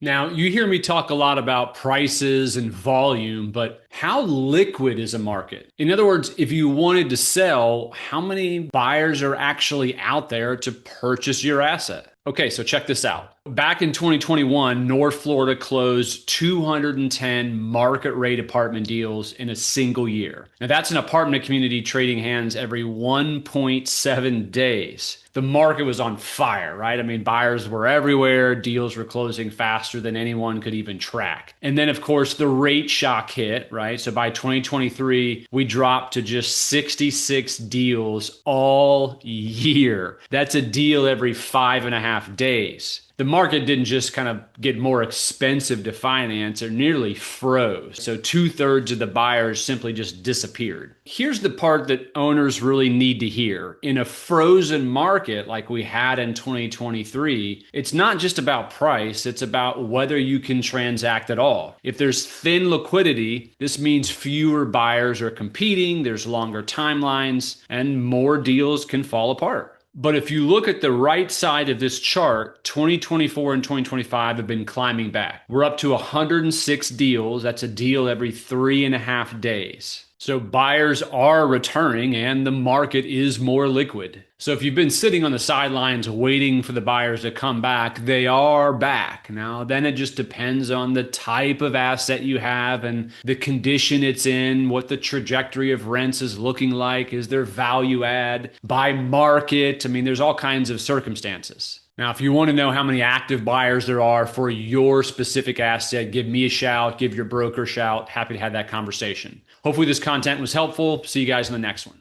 Now, you hear me talk a lot about prices and volume, but how liquid is a market? In other words, if you wanted to sell, how many buyers are actually out there to purchase your asset? Okay, so check this out. Back in 2021, North Florida closed 210 market rate apartment deals in a single year. Now, that's an apartment community trading hands every 1.7 days. The market was on fire, right? I mean, buyers were everywhere, deals were closing faster than anyone could even track. And then, of course, the rate shock hit, right? So by 2023, we dropped to just 66 deals all year. That's a deal every 5.5 days. The market didn't just kind of get more expensive to finance, it nearly froze. So two-thirds of the buyers simply just disappeared. Here's the part that owners really need to hear. In a frozen market like we had in 2023, it's not just about price, it's about whether you can transact at all. If there's thin liquidity, this means fewer buyers are competing, there's longer timelines, and more deals can fall apart. But if you look at the right side of this chart, 2024 and 2025 have been climbing back. We're up to 106 deals. That's a deal every 3.5 days. So buyers are returning and the market is more liquid. So if you've been sitting on the sidelines waiting for the buyers to come back, they are back. Now, then it just depends on the type of asset you have and the condition it's in, what the trajectory of rents is looking like, is there value add by market? I mean, there's all kinds of circumstances. Now, if you want to know how many active buyers there are for your specific asset, give me a shout, give your broker a shout. Happy to have that conversation. Hopefully this content was helpful. See you guys in the next one.